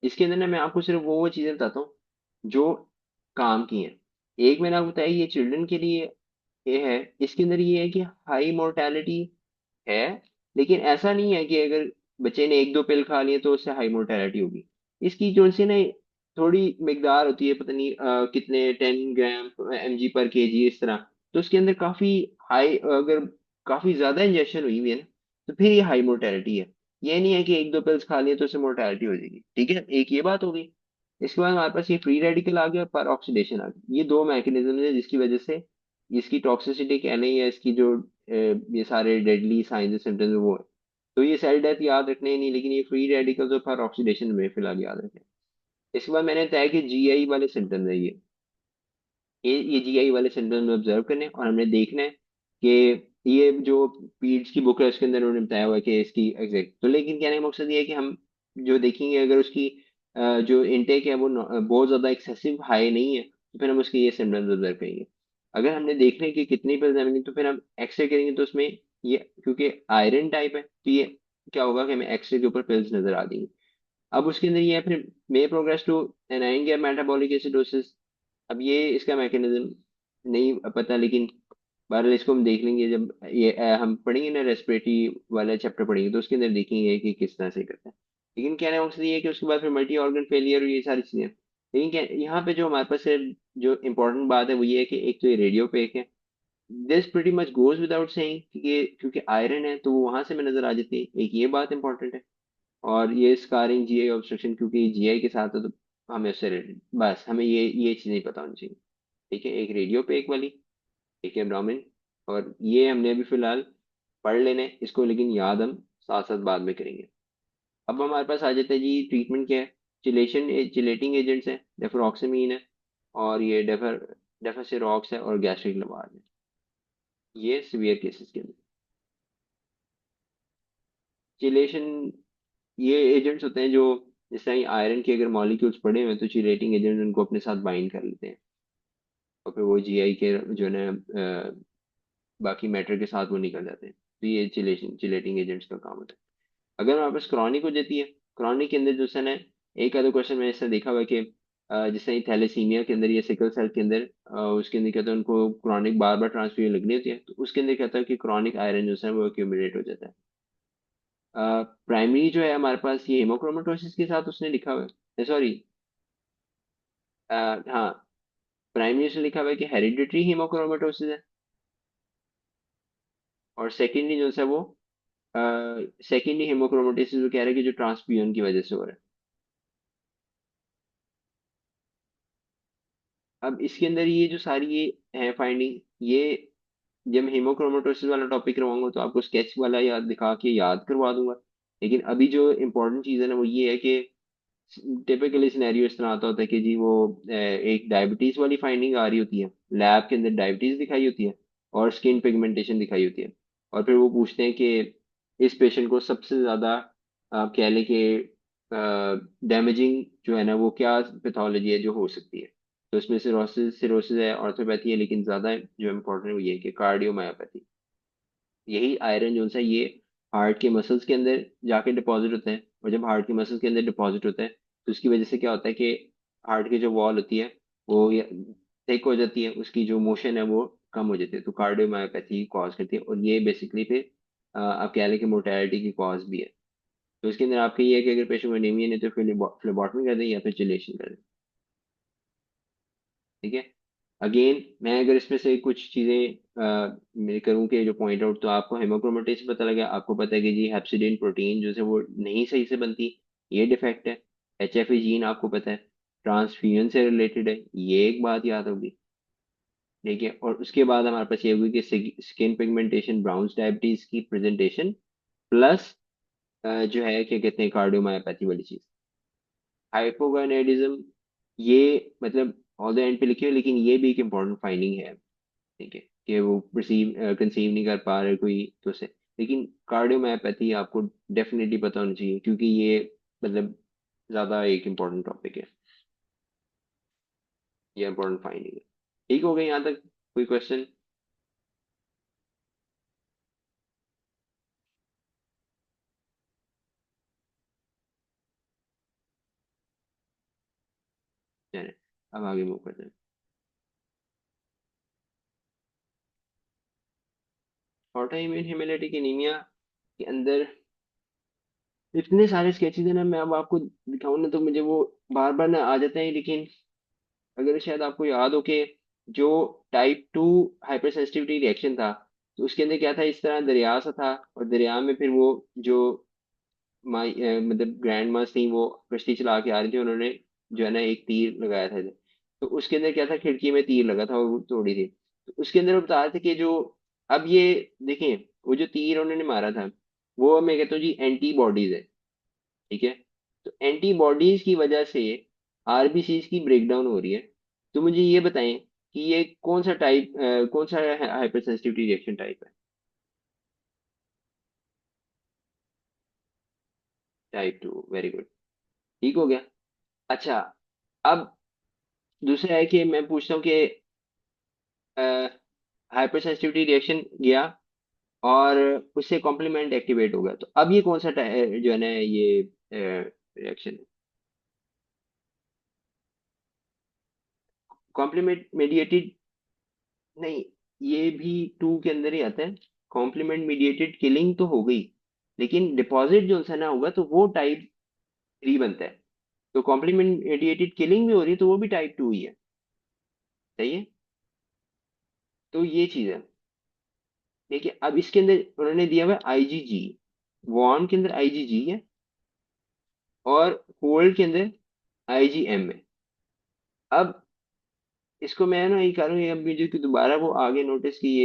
इसके अंदर ना मैं आपको सिर्फ वो चीजें बताता हूँ जो काम की हैं। एक मैंने आपको बताया ये चिल्ड्रन के लिए ये है। इसके अंदर ये है कि हाई मोर्टेलिटी है, लेकिन ऐसा नहीं है कि अगर बच्चे ने एक दो पिल खा लिए तो उससे हाई मोर्टेलिटी होगी। इसकी जो सी ना थोड़ी मिकदार होती है, पता नहीं कितने 10 ग्राम mg/kg इस तरह। तो उसके अंदर काफी हाई, अगर काफी ज्यादा इंजेक्शन हुई हुई है ना, तो फिर ये हाई मोर्टेलिटी है। ये नहीं है कि एक दो पिल्स खा लिए तो उससे मोर्टेलिटी हो जाएगी। ठीक है, एक ये बात हो गई। इसके बाद हमारे पास ये फ्री रेडिकल आ गया और पर ऑक्सीडेशन आ गया। ये दो मैकेनिज्म है जिसकी वजह से इसकी टॉक्सिसिटी कह लें या इसकी जो ये सारे डेडली साइंस सिम्टम्स वो है। तो ये सेल डेथ याद रखने ही नहीं, लेकिन ये फ्री रेडिकल्स और पर ऑक्सीडेशन में फिलहाल याद रखें। इसके बाद मैंने तय कि जीआई वाले सिम्टम्स है ये जीआई वाले सिम्टम्स में ऑब्जर्व करने और हमने देखना है कि ये जो पीड्स की बुक है उसके अंदर उन्होंने बताया हुआ है कि इसकी एग्जैक्ट। तो लेकिन कहने का मकसद ये है कि हम जो देखेंगे अगर उसकी जो इनटेक है वो बहुत ज्यादा एक्सेसिव हाई नहीं है तो फिर हम उसके ये सिम्टम्स ऑब्जर्व करेंगे। अगर हमने देखने की कितनी पिल्स मिली तो फिर हम एक्सरे करेंगे तो उसमें ये क्योंकि आयरन टाइप है तो ये क्या होगा कि हमें एक्सरे के ऊपर पिल्स नजर आ जाएंगी। अब उसके अंदर ये है फिर मे प्रोग्रेस टू एनाइन या मेटाबॉलिक एसिडोसिस। अब ये इसका मैकेनिज्म नहीं पता, लेकिन बहरहाल इसको हम देख लेंगे जब ये हम पढ़ेंगे ना रेस्पिरेटरी वाला चैप्टर पढ़ेंगे तो उसके अंदर देखेंगे कि किस तरह से करता है। लेकिन कहने का मकसद ये है कि उसके बाद फिर मल्टी ऑर्गन फेलियर और ये सारी चीजें। लेकिन यहाँ पे जो हमारे पास है, जो इम्पोर्टेंट बात है वो ये है कि एक तो ये रेडियो पे है। This pretty much goes without saying कि क्योंकि आयरन है तो वो वहां से में नजर आ जाती है, एक ये बात इंपॉर्टेंट है। और ये स्कारिंग जीआई ऑब्स्ट्रक्शन क्योंकि जीआई के साथ है तो हमें उससे related- बस हमें ये चीज नहीं पता होनी चाहिए। ठीक है, एक रेडियो पे एक वाली, एक एब्डोमेन, और ये हमने अभी फिलहाल पढ़ लेने हैं इसको, लेकिन याद हम साथ साथ बाद में करेंगे। अब हमारे पास आ जाता है जी ट्रीटमेंट क्या है। चिलेटिंग एजेंट्स हैं, डेफरोक्सिमीन है और ये डेफासिरॉक्स है और गैस्ट्रिक लवाज है। ये सीवियर केसेस के अंदर चिलेशन, ये एजेंट्स होते हैं जो जिस तरह आयरन के अगर मॉलिक्यूल्स पड़े हुए हैं तो चिलेटिंग एजेंट उनको अपने साथ बाइंड कर लेते हैं और फिर वो जीआई के जो है ना बाकी मैटर के साथ वो निकल जाते हैं। तो ये चिलेटिंग एजेंट्स का काम होता है। अगर हमारे पास क्रॉनिक हो जाती है, क्रॉनिक के अंदर जो है ना एक आधे क्वेश्चन मैंने इससे देखा हुआ है कि जैसे थैलेसीमिया के अंदर या सिकल सेल के अंदर उसके अंदर क्या होता है उनको क्रॉनिक बार बार ट्रांसफ्यूजन लगनी होती है तो उसके अंदर क्या होता है कि क्रॉनिक आयरन जो है वो एक्यूमुलेट हो जाता है। प्राइमरी जो है हमारे पास ये हेमोक्रोमेटोसिस के साथ उसने लिखा हुआ है, सॉरी, हाँ, प्राइमरी से लिखा हुआ है कि हेरिडिटरी हेमोक्रोमेटोसिस है। और सेकेंडरी जो है वो सेकेंडरी हेमोक्रोमेटोसिस वो कह रहे हैं कि जो ट्रांसफ्यूजन की वजह से हो रहा है। अब इसके अंदर ये जो सारी ये है फाइंडिंग, ये जब मैं हीमोक्रोमेटोसिस वाला टॉपिक करवाऊंगा तो आपको स्केच वाला याद दिखा के याद करवा दूंगा। लेकिन अभी जो इम्पोर्टेंट चीज़ है ना वो ये है कि टिपिकली सिनेरियो इस तरह आता होता है कि जी वो एक डायबिटीज वाली फाइंडिंग आ रही होती है, लैब के अंदर डायबिटीज दिखाई होती है और स्किन पिगमेंटेशन दिखाई होती है। और फिर वो पूछते हैं कि इस पेशेंट को सबसे ज्यादा आप कह लें कि डैमेजिंग जो है ना वो क्या पैथोलॉजी है जो हो सकती है। तो इसमें सिरोसिस सिरोसिस है, ऑर्थोपैथी है, लेकिन ज्यादा जो इम्पोर्टेंट है वो ये है कि कार्डियोमायोपैथी। यही आयरन जो है ये हार्ट के मसल्स के अंदर जाके डिपॉजिट होते हैं और जब हार्ट के मसल्स के अंदर डिपॉजिट होते हैं तो उसकी वजह से क्या होता है कि हार्ट की जो वॉल होती है वो थिक हो जाती है, उसकी जो मोशन है वो कम हो जाती है, तो कार्डियोमायोपैथी कॉज करती है और ये बेसिकली फिर आप कह लें कि मोर्टेलिटी की कॉज भी है। तो इसके अंदर आपका ये है कि अगर पेशेंट को एनीमिया है तो फिर फ्लेबॉटमी कर दें या फिर चिलेशन कर दें। ठीक है, अगेन मैं अगर इसमें से कुछ चीजें मैं करूँ कि जो पॉइंट आउट, तो आपको हेमोक्रोमेटेस पता लगा, आपको पता है कि जी हेप्सिडीन प्रोटीन जो है वो नहीं सही से बनती, ये डिफेक्ट है। एचएफए जीन आपको पता है ट्रांसफ्यूजन से रिलेटेड है, ये एक बात याद होगी। ठीक है, और उसके बाद हमारे पास ये होगी कि स्किन पिगमेंटेशन, ब्राउन डायबिटीज की प्रेजेंटेशन प्लस जो है क्या कहते हैं कार्डियोमायोपैथी वाली चीज, हाइपोगोनाइडिज्म। ये मतलब ऑल द एंड पे लिखे हुए, लेकिन ये भी एक इम्पॉर्टेंट फाइंडिंग है। ठीक है, कि वो कंसीव नहीं कर पा रहे कोई तो से। लेकिन कार्डियोमायोपैथी आपको डेफिनेटली पता होना चाहिए क्योंकि ये मतलब ज्यादा एक इम्पोर्टेंट टॉपिक है, ये इम्पोर्टेंट फाइंडिंग है। ठीक हो गई यहाँ तक, कोई क्वेश्चन? अब आगे मूव करते हैं। ऑटो इम्यून हेमेलिटिक एनीमिया के अंदर इतने सारे स्केचेस हैं ना, मैं अब आपको दिखाऊं ना तो मुझे वो बार बार ना आ जाते हैं, लेकिन अगर शायद आपको याद हो कि जो टाइप 2 हाइपर सेंसिटिविटी रिएक्शन था, तो उसके अंदर क्या था, इस तरह दरिया सा था, और दरिया में फिर वो जो माई मतलब ग्रैंड मास थी, वो कश्ती चला के आ रही थी, उन्होंने जो है ना एक तीर लगाया था। तो उसके अंदर क्या था, खिड़की में तीर लगा था और वो तोड़ी थी। तो उसके अंदर वो बता रहे थे कि जो अब ये देखें, वो जो तीर उन्होंने मारा था, वो मैं कहता हूँ जी एंटीबॉडीज है। ठीक है। तो एंटीबॉडीज की वजह से आरबीसीज की ब्रेकडाउन हो रही है। तो मुझे ये बताएं कि ये कौन सा टाइप, कौन सा हाइपर सेंसिटिविटी रिएक्शन टाइप है? Type 2, very good. ठीक हो गया। अच्छा, अब दूसरा है कि मैं पूछता हूँ कि हाइपर सेंसिटिविटी रिएक्शन गया और उससे कॉम्प्लीमेंट एक्टिवेट हो गया, तो अब ये कौन सा जो है ना ये रिएक्शन है? कॉम्प्लीमेंट मेडिएटेड नहीं, ये भी 2 के अंदर ही आता है। कॉम्प्लीमेंट मीडिएटेड किलिंग तो हो गई, लेकिन डिपॉजिट जो सा ना होगा तो वो टाइप 3 बनता है। तो कॉम्प्लीमेंट मीडिएटेड किलिंग भी हो रही है, तो वो भी टाइप 2 ही है। सही है। तो ये चीज है। देखिए, अब इसके अंदर उन्होंने दिया हुआ है आईजीजी। वार्म के अंदर आईजीजी है, और कोल्ड के अंदर आईजीएम है। अब इसको मैं ना ये कह रहा हूँ, अब मुझे कि दोबारा वो आगे नोटिस की ये